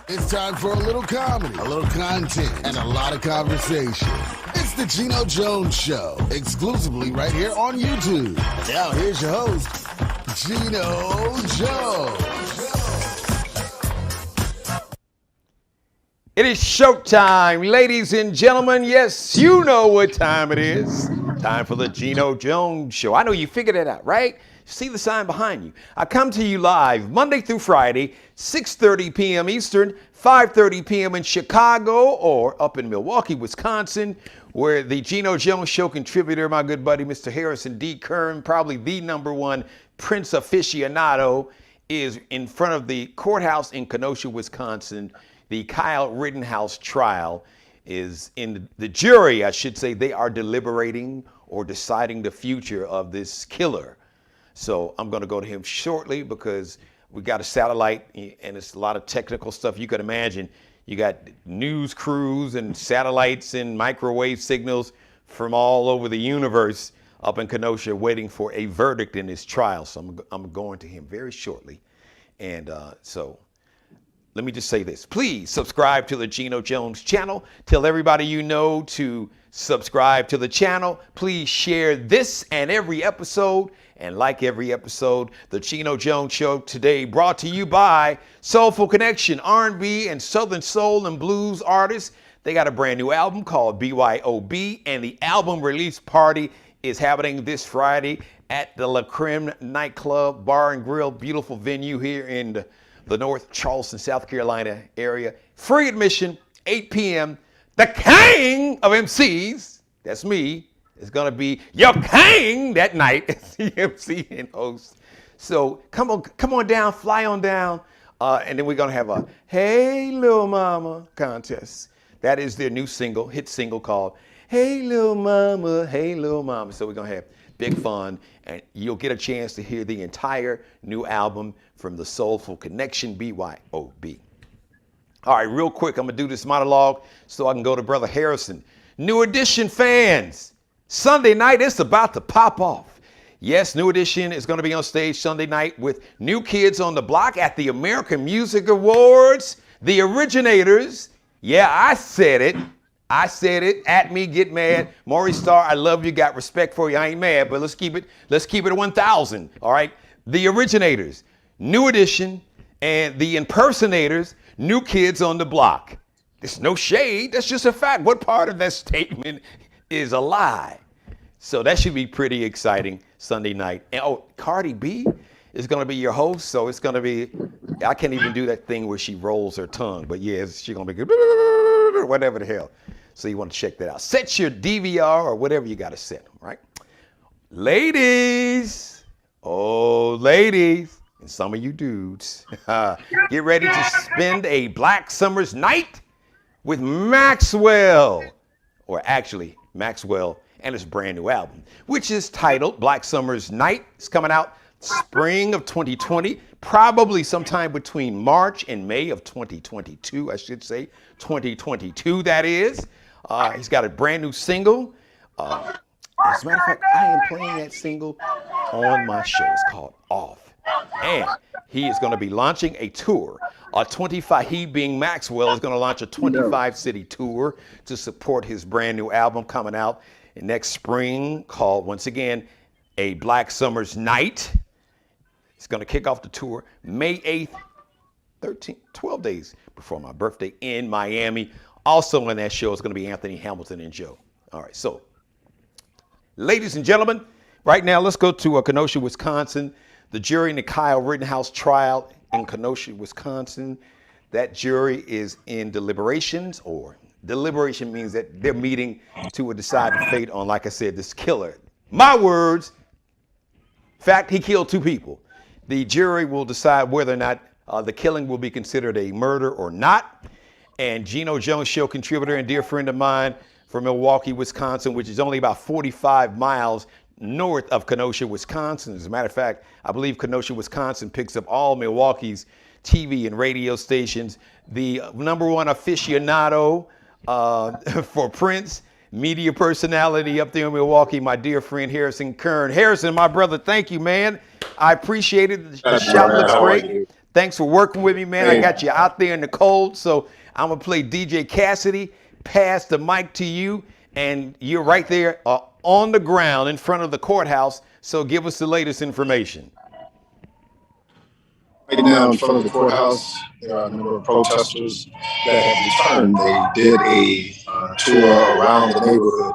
It's time for a little comedy, a little content, and a lot of conversation. It's the Geno Jones Show, exclusively right here on YouTube. Now here's your host, Geno Jones. It is showtime, ladies and gentlemen. Yes, you know what time it is. Time for the Geno Jones Show. I know you figured it out, right? See the sign behind you. I come to you live Monday through Friday, 6:30 p.m. Eastern, 5:30 p.m. in Chicago, or up in Milwaukee, Wisconsin, where the Geno Jones Show contributor, my good buddy, Mr. Harrison D. Kern, probably the #1 Prince aficionado, is in front of the courthouse in Kenosha, Wisconsin. The Kyle Rittenhouse trial is in the jury, I should say. They are deliberating or deciding the future of this killer. So I'm going to go to him shortly because we got a satellite and it's a lot of technical stuff. You can imagine you got news crews and satellites and microwave signals from all over the universe up in Kenosha waiting for a verdict in this trial. So I'm going to him very shortly. And so let me just say this. Please subscribe to the Geno Jones channel. Tell everybody you know to subscribe to the channel. Please share this and every episode. And like every episode, the Geno Jones Show today brought to you by Soulful Connection, R&B and Southern Soul and Blues artists. They got a brand new album called BYOB, and the album release party is happening this Friday at the La Creme nightclub, bar and grill, beautiful venue here in the North Charleston, South Carolina area. Free admission, 8 p.m. The king of MCs, that's me, is going to be your king that night as the MC and host. So come on down, fly on down. And then we're going to have a Hey Lil Mama contest. That is their new single, hit single called Hey Lil Mama, Hey Lil Mama. So we're going to have big fun, and you'll get a chance to hear the entire new album from the Soulful Connection, BYOB. All right, real quick, I'm going to do this monologue so I can go to Brother Harrison. New Edition fans, Sunday night, it's about to pop off. Yes, New Edition is going to be on stage Sunday night with New Kids on the Block at the American Music Awards. The Originators. Yeah, I said it. At me, get mad. Maurice Starr, I love you, got respect for you. I ain't mad, but let's keep it 1,000. All right. The Originators, New Edition, and the Impersonators, New Kids on the Block. There's no shade. That's just a fact. What part of that statement is a lie? So that should be pretty exciting Sunday night. And Cardi B is going to be your host. So it's going to be, I can't even do that thing where she rolls her tongue, but yeah, she's going to be good, whatever the hell. So you want to check that out. Set your DVR or whatever you got to set, right? Ladies, and some of you dudes, get ready to spend a Black Summer's night with Maxwell, or actually Maxwell and his brand new album, which is titled Black Summer's Night. It's coming out spring of 2020, probably sometime between March and May of 2022, I should say. 2022, that is. He's got a brand new single. As a matter of fact, I am playing that single on my show. It's called Off. And he is going to be launching a tour. He being Maxwell is going to launch a 25-city tour to support his brand new album coming out next spring called, once again, A Black Summer's Night. It's going to kick off the tour May 8th, 12 days before my birthday in Miami. Also on that show is going to be Anthony Hamilton and Joe. All right, so ladies and gentlemen, right now let's go to Kenosha, Wisconsin. The jury in the Kyle Rittenhouse trial in Kenosha, Wisconsin. That jury is in deliberations, or deliberation means that they're meeting to decide the fate on, like I said, this killer. My words. In fact, he killed 2 people. The jury will decide whether or not the killing will be considered a murder or not. And Geno Jones Show contributor and dear friend of mine, for Milwaukee, Wisconsin, which is only about 45 miles north of Kenosha, Wisconsin. As a matter of fact, I believe Kenosha, Wisconsin picks up all Milwaukee's TV and radio stations. The number one aficionado for Prince, media personality up there in Milwaukee, my dear friend Harrison Kern. Harrison, my brother, thank you, man. I appreciate it. The shot looks great. Thanks for working with me, man. I got you out there in the cold, so I'm going to play DJ Cassidy, pass the mic to you, and you're right there on the ground in front of the courthouse, so give us the latest information. Right now in front of the courthouse, there are a number of protesters that have returned. They did a tour around the neighborhood.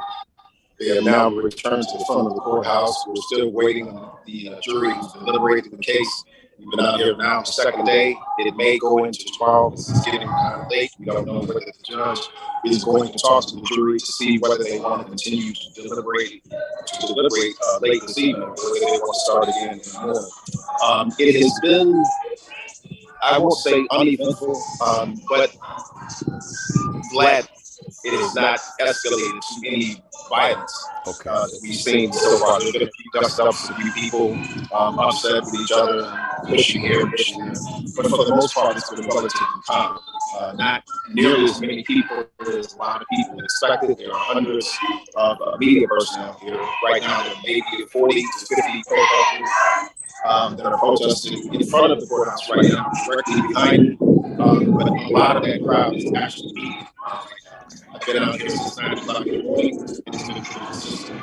They have now returned to the front of the courthouse. We're still waiting on the jury to deliberate the case. We've been out here now the second day. It may go into tomorrow. This is getting kind of late. We don't know whether the judge is going to talk to the jury to see whether they want to continue to deliberate late this evening, or whether they want to start again in the morning. It has been, I won't say uneventful, but glad it has not escalated to any violence that we've seen so far. There have been a few dust-ups, a few people upset with each other, pushing here, pushing there. But for the most part, it's been relatively calm. Not nearly as many people as a lot of people expected. There are hundreds of media personnel here. Right now, there may be 40 to 50 protesters that are protesting in front of the courthouse right now, directly behind me. But a lot of that crowd is actually media. I've been out here since 9 o'clock in the morning, and it's been pretty consistent.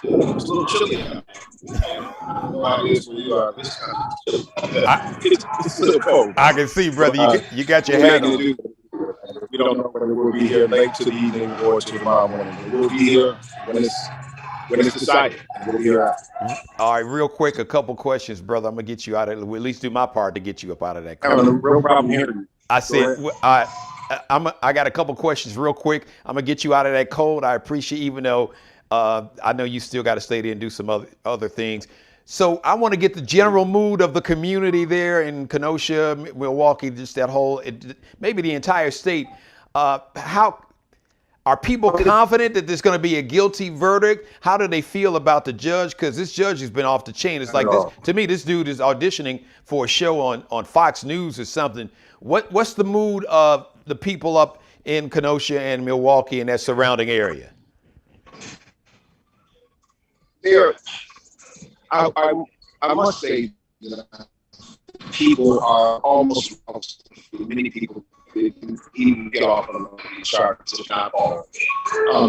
It's a little chilly out. I don't know how it is where you are. This kind of chilly. It's a little cold. I can see, brother. You got your hat on. We don't know whether we'll be here late to the evening or to tomorrow morning. We'll be here when it's decided. We'll be here after. All right, real quick, a couple questions, brother. I'm gonna get you out of. We'll at least do my part to get you up out of that. I have a real problem hearing you. I said, I got a couple questions real quick. I'm gonna get you out of that cold. I appreciate, even though I know you still got to stay there and do some other things. So I want to get the general mood of the community there in Kenosha, Milwaukee, just that whole, maybe the entire state. How are people confident that there's going to be a guilty verdict? How do they feel about the judge? Because this judge has been off the chain. It's like this, to me, this dude is auditioning for a show on Fox News or something. What's the mood of the people up in Kenosha and Milwaukee and that surrounding area? I must say that people are almost, many people even get off on the charges, if not all.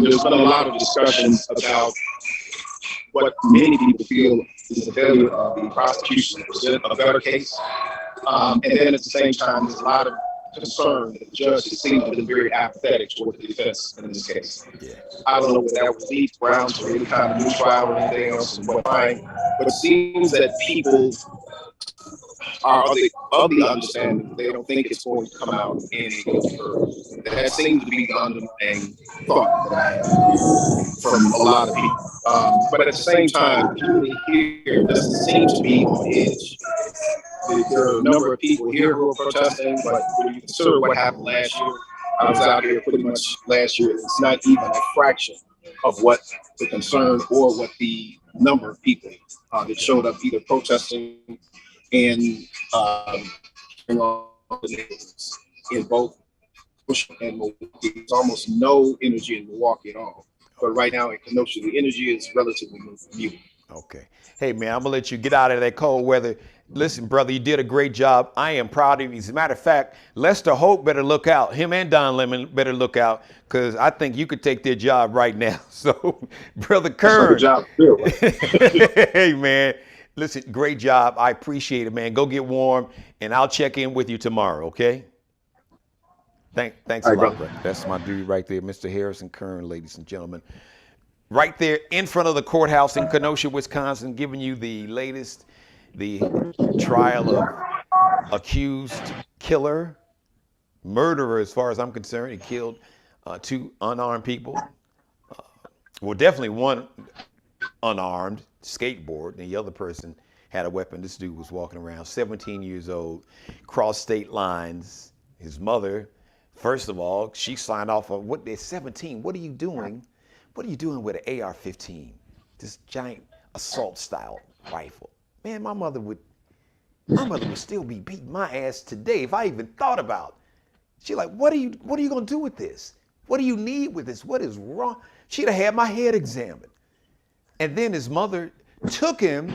There's been a lot of discussions about what many people feel is the failure of the prosecution to present a better case. And then at the same time, there's a lot of concern that the judge seems to be very apathetic toward the defense in this case. Yeah. I don't know whether that would lead grounds for any kind of new trial or anything else, but it seems that people are of the understanding that they don't think it's going to come out in a guilty verdict. That seems to be the underlying thought that I have from a lot of people. But at the same time, people here doesn't seem to be on edge. There are a number of people here who are protesting, but when you consider what happened last year, I was out here pretty much last year. It's not even a fraction of what the concern or what the number of people that showed up either protesting and in both Kenosha and Milwaukee. There's almost no energy in Milwaukee at all. But right now in Kenosha, the energy is relatively muted. Okay. Hey, man, I'm going to let you get out of that cold weather. Listen, brother, you did a great job. I am proud of you. As a matter of fact, Lester Holt better look out. Him and Don Lemon better look out, because I think you could take their job right now. So, Brother Kern. That's job. Hey, man, listen, great job. I appreciate it, man. Go get warm, and I'll check in with you tomorrow, okay? Thanks a lot, bro. That's my dude right there, Mr. Harrison Kern, ladies and gentlemen. Right there in front of the courthouse in Kenosha, Wisconsin, giving you the latest, the trial of accused killer, murderer as far as I'm concerned. He killed 2 unarmed people. Well, definitely one unarmed skateboard, and the other person had a weapon. This dude was walking around, 17 years old, crossed state lines. His mother First of all, she signed off on what they're 17. What are you doing? What are you doing with an AR-15? This giant assault style rifle. Man, my mother would still be beating my ass today if I even thought about it. She's like, what are you gonna do with this? What do you need with this? What is wrong? She'd have had my head examined. And then his mother took him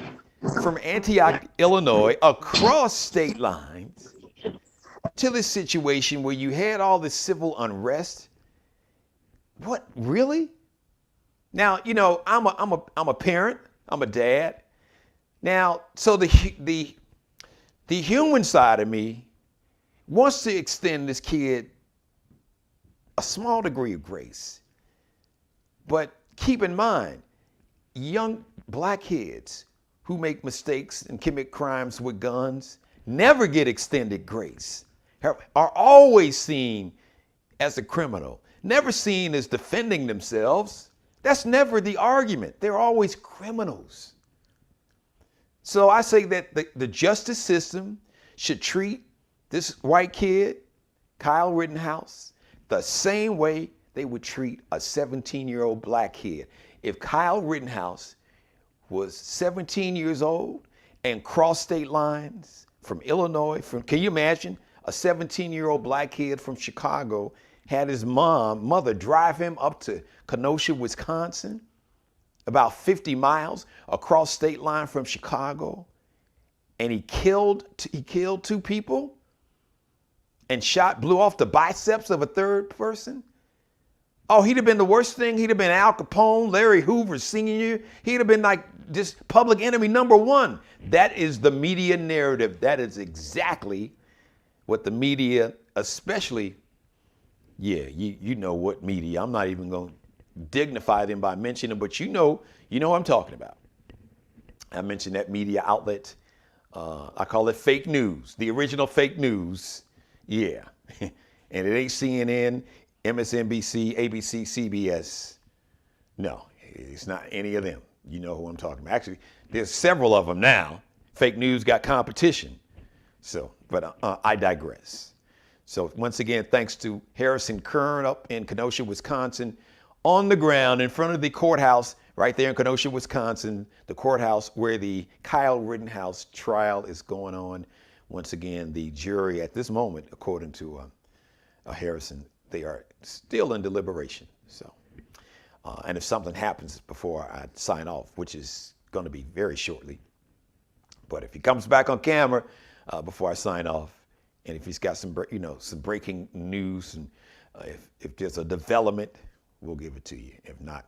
from Antioch, Illinois, across state lines to this situation where you had all this civil unrest. What, really? Now, you know, I'm a parent, I'm a dad. Now, so the human side of me wants to extend this kid a small degree of grace. But keep in mind, young black kids who make mistakes and commit crimes with guns never get extended grace, are always seen as a criminal, never seen as defending themselves. That's never the argument. They're always criminals. So I say that the justice system should treat this white kid, Kyle Rittenhouse, the same way they would treat a 17-year-old black kid. If Kyle Rittenhouse was 17 years old and crossed state lines from Illinois, can you imagine a 17-year-old black kid from Chicago had his mother drive him up to Kenosha, Wisconsin, about 50 miles across state line from Chicago, and he killed 2 people and blew off the biceps of a third person? Oh, he'd have been the worst thing. He'd have been Al Capone, Larry Hoover Sr. He'd have been like just public enemy number 1. That is the media narrative. That is exactly what the media, especially, you know what media. I'm not even going to dignify them by mentioning them, but you know what I'm talking about. I mentioned that media outlet. I call it fake news, the original fake news. Yeah. And it ain't CNN, MSNBC, ABC, CBS. No, it's not any of them. You know who I'm talking about. Actually, there's several of them now. Fake news got competition. So, but I digress. So once again, thanks to Harrison Kern up in Kenosha, Wisconsin, on the ground in front of the courthouse right there in Kenosha, Wisconsin, the courthouse where the Kyle Rittenhouse trial is going on. Once again, the jury at this moment, according to Harrison, they are still in deliberation. So, and if something happens before I sign off, which is going to be very shortly, but if he comes back on camera before I sign off, and if he's got some breaking news, and if there's a development, we'll give it to you. If not,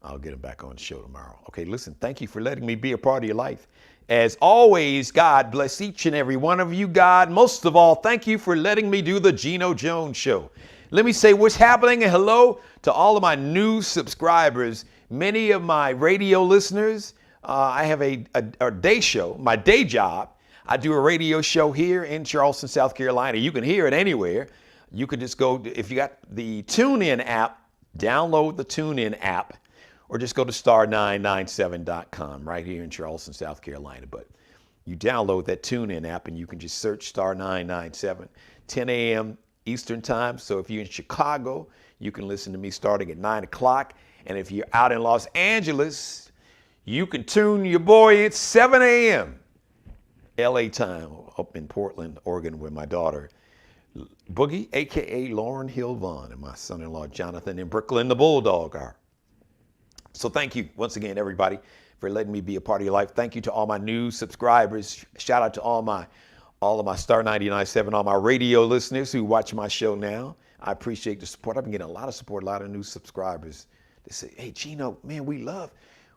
I'll get him back on the show tomorrow. Okay, listen, thank you for letting me be a part of your life. As always, God bless each and every one of you. God, most of all, thank you for letting me do the Geno Jones Show. Let me say what's happening and hello to all of my new subscribers. Many of my radio listeners, I have a day show, my day job. I do a radio show here in Charleston, South Carolina. You can hear it anywhere. You can just go, if you got the TuneIn app, download the TuneIn app, or just go to star997.com right here in Charleston, South Carolina. But you download that TuneIn app and you can just search star997, 10 a.m. Eastern time. So if you're in Chicago, you can listen to me starting at 9 o'clock. And if you're out in Los Angeles, you can tune your boy at 7 a.m. LA time up in Portland, Oregon, where my daughter Boogie, a.k.a. Lauren Hill Vaughn, and my son-in-law Jonathan in Brooklyn, the Bulldog are. So thank you once again, everybody, for letting me be a part of your life. Thank you to all my new subscribers. Shout out to all of my Star 99.7, all my radio listeners who watch my show now. I appreciate the support. I've been getting a lot of support, a lot of new subscribers. They say, "Hey, Geno, man, we love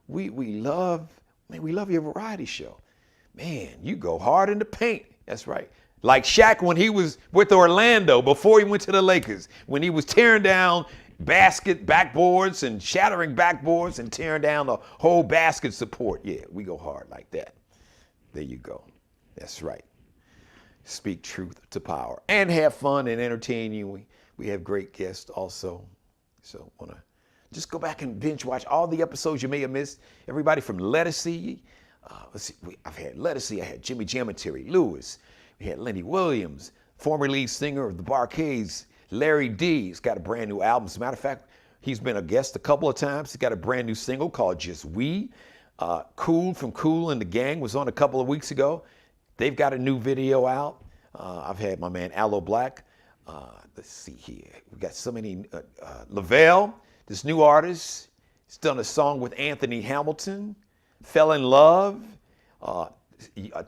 your variety show. Man, you go hard in the paint." That's right. Like Shaq when he was with Orlando before he went to the Lakers, when he was tearing down backboards and shattering backboards and tearing down the whole basket support. Yeah, we go hard like that. There you go. That's right. Speak truth to power and have fun and entertain you. We have great guests also. So want to just go back and binge watch all the episodes you may have missed. Everybody from Lettucey. I've had Lettucey. I had Jimmy Jam and Terry Lewis. We had Lenny Williams, former lead singer of the Barcades, Larry D's got a brand new album. As a matter of fact, he's been a guest a couple of times. He's got a brand new single called Just We. Cool from Cool and the Gang was on a couple of weeks ago. They've got a new video out. I've had my man Aloe Black. Let's see here. We got so many. Lavelle, this new artist, he's done a song with Anthony Hamilton. Fell in Love. A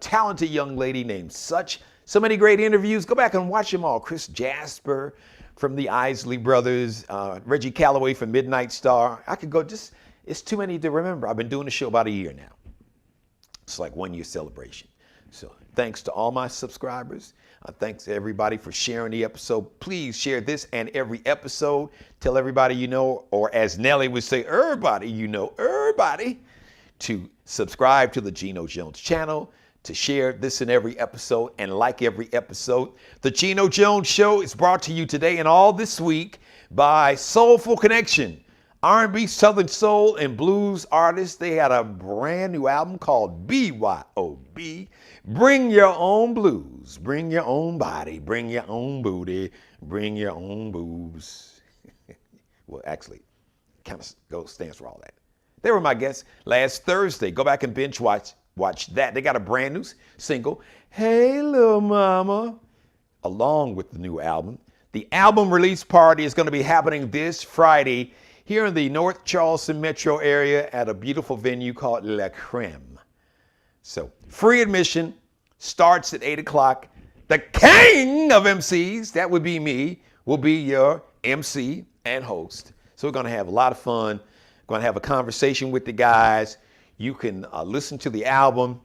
talented young lady named Such. So many great interviews. Go back and watch them all. Chris Jasper from the Isley Brothers. Reggie Calloway from Midnight Star. I could go just, it's too many to remember. I've been doing the show about a year now. It's like 1 year celebration. So thanks to all my subscribers. Thanks to everybody for sharing the episode. Please share this and every episode. Tell everybody you know, or as Nelly would say, everybody you know, everybody, to subscribe to the Geno Jones channel, to share this and every episode, and like every episode. The Geno Jones Show is brought to you today and all this week by Soulful Connection, R&B, Southern Soul, and Blues artists. They had a brand new album called BYOB. Bring your own blues, bring your own body, bring your own booty, bring your own boobs. Well, actually, kind of stands for all that. They were my guests last Thursday. Go back and binge watch that. They got a brand new single, Hey Lil' Mama, along with the new album. The album release party is going to be happening this Friday here in the North Charleston metro area at a beautiful venue called La Creme. So free admission, starts at 8 o'clock. The king of MCs, that would be me, will be your MC and host. So we're going to have a lot of fun. Going to have a conversation with the guys. You can listen to the album.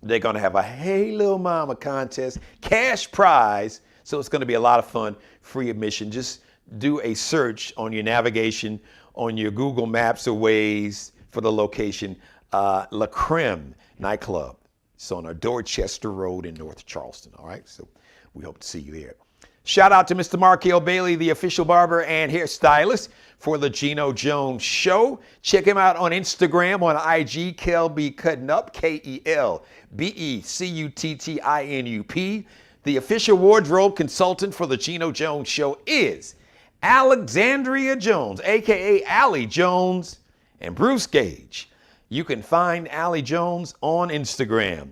They're going to have a Hey Lil' Mama contest, cash prize. So it's going to be a lot of fun, free admission. Just do a search on your navigation, on your Google Maps or Waze for the location, La Creme nightclub. It's on Dorchester Road in North Charleston, all right? So we hope to see you there. Shout out to Mr. Markel Bailey, the official barber and hairstylist for the Geno Jones Show. Check him out on Instagram, on IG, Kelby Cutting Up, KELBECUTTINUP. The official wardrobe consultant for the Geno Jones Show is Alexandria Jones, a.k.a. Allie Jones, and Bruce Gage. You can find Allie Jones on Instagram.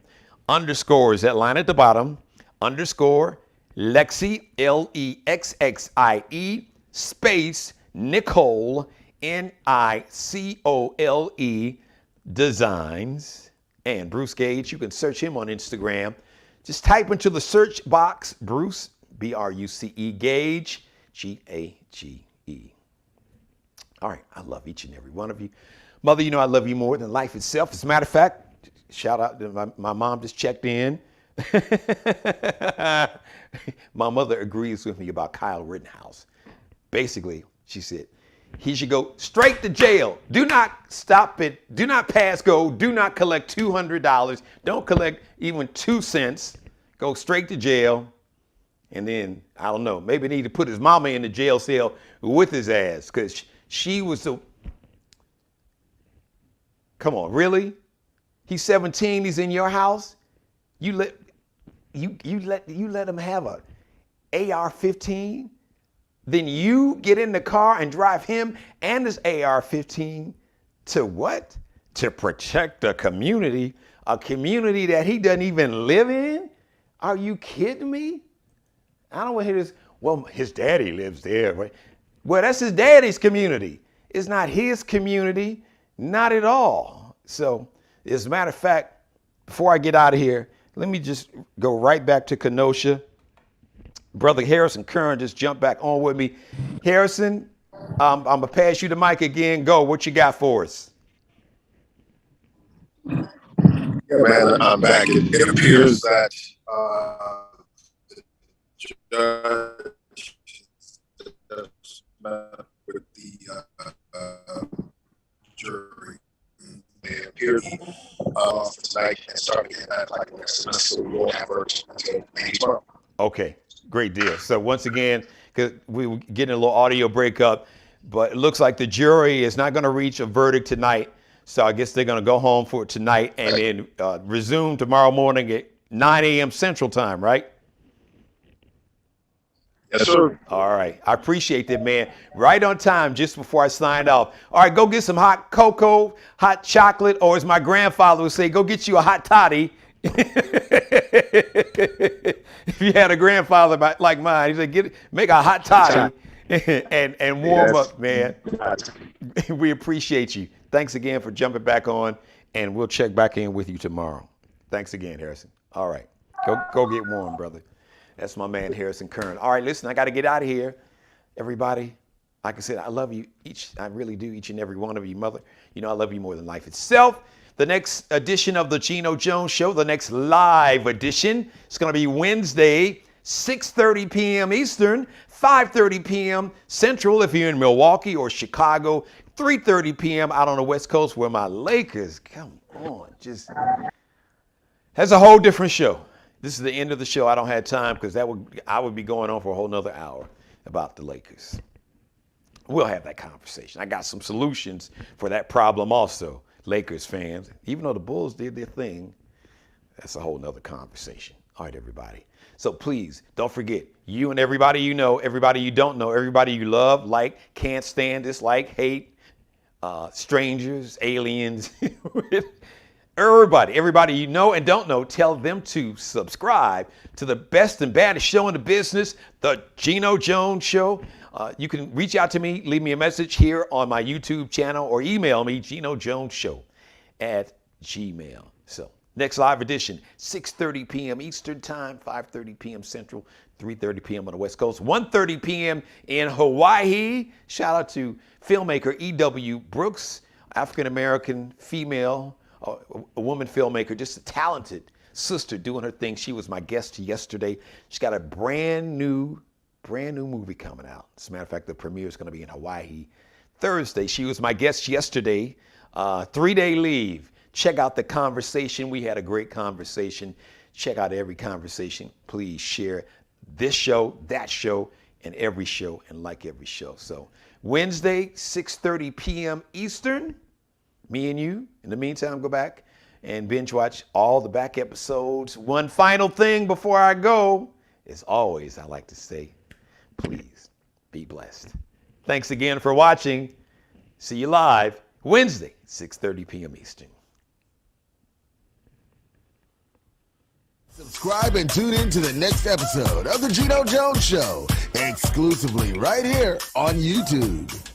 Underscore is that line at the bottom. Underscore Lexi, Lexxie, space Nicole, Nicole, Designs. And Bruce Gage, you can search him on Instagram. Just type into the search box, Bruce, B-R-U-C-E, Gage, G-A-G-E. All right, I love each and every one of you. Mother, you know I love you more than life itself. As a matter of fact, shout out to my mom just checked in. My mother agrees with me about Kyle Rittenhouse. Basically, she said, he should go straight to jail. Do not stop it. Do not pass go. Do not collect $200. Don't collect even 2 cents. Go straight to jail. And then, I don't know, maybe need to put his mama in the jail cell with his ass, because she was the... Come on, really? He's 17, he's in your house? You let him have a AR-15? Then you get in the car and drive him and his AR-15 to what? To protect a community that he doesn't even live in? Are you kidding me? I don't want to hear this. Well, his daddy lives there. Right? Well, that's his daddy's community. It's not his community, not at all. So, as a matter of fact, before I get out of here, let me just go right back to Kenosha. Brother Harrison Curran just jumped back on with me. Harrison, I'm going to pass you the mic again. Go. What you got for us? Yeah, man, I'm back. It appears that the judge with the jury, they appear to be for tonight and starting at like next semester. We won't have verdict until May 12th. Okay, great deal. So once again, because we were getting a little audio breakup, but it looks like the jury is not going to reach a verdict tonight. So I guess they're going to go home for tonight and then resume tomorrow morning at 9 a.m. Central Time, right? Yes, sir. All right. I appreciate that, man. Right on time, just before I signed off. All right, go get some hot cocoa, hot chocolate, or as my grandfather would say, go get you a hot toddy. If you had a grandfather like mine, he said, make a hot toddy and warm up, man. We appreciate you. Thanks again for jumping back on, and we'll check back in with you tomorrow. Thanks again, Harrison. All right. Go get warm, brother. That's my man, Harrison Kern. All right, listen, I got to get out of here. Everybody, like I said, I love you I really do, each and every one of you, mother. You know I love you more than life itself. The next edition of the Geno Jones Show, the next live edition, is going to be Wednesday, 6:30 p.m. Eastern, 5:30 p.m. Central if you're in Milwaukee or Chicago, 3:30 p.m. out on the West Coast where my Lakers, come on, just has a whole different show. This is the end of the show. I don't have time because I would be going on for a whole nother hour about the Lakers. We'll have that conversation. I got some solutions for that problem also, Lakers fans. Even though the Bulls did their thing, that's a whole nother conversation. All right, everybody. So please, don't forget, you and everybody you know, everybody you don't know, everybody you love, like, can't stand, dislike, hate, strangers, aliens, everybody you know and don't know, tell them to subscribe to the best and baddest show in the business, the Geno Jones Show. You can reach out to me, leave me a message here on my YouTube channel, or email me, genojoneshow@gmail. So next live edition, 6:30 p.m. Eastern Time, 5:30 p.m. Central, 3:30 p.m. on the West Coast, 1:30 p.m. in Hawaii. Shout out to filmmaker E.W. Brooks, African-American female, a woman filmmaker, just a talented sister doing her thing. She was my guest yesterday. She's got a brand new movie coming out. As a matter of fact, the premiere is going to be in Hawaii Thursday. She was my guest yesterday. 3-day leave. Check out the conversation. We had a great conversation. Check out every conversation. Please share this show, that show, and every show, and like every show. So Wednesday, 6:30 p.m. Eastern. Me and you, in the meantime, go back and binge watch all the back episodes. One final thing before I go, as always, I like to say, please be blessed. Thanks again for watching. See you live Wednesday, 6:30 p.m. Eastern. Subscribe and tune in to the next episode of the Geno Jones Show, exclusively right here on YouTube.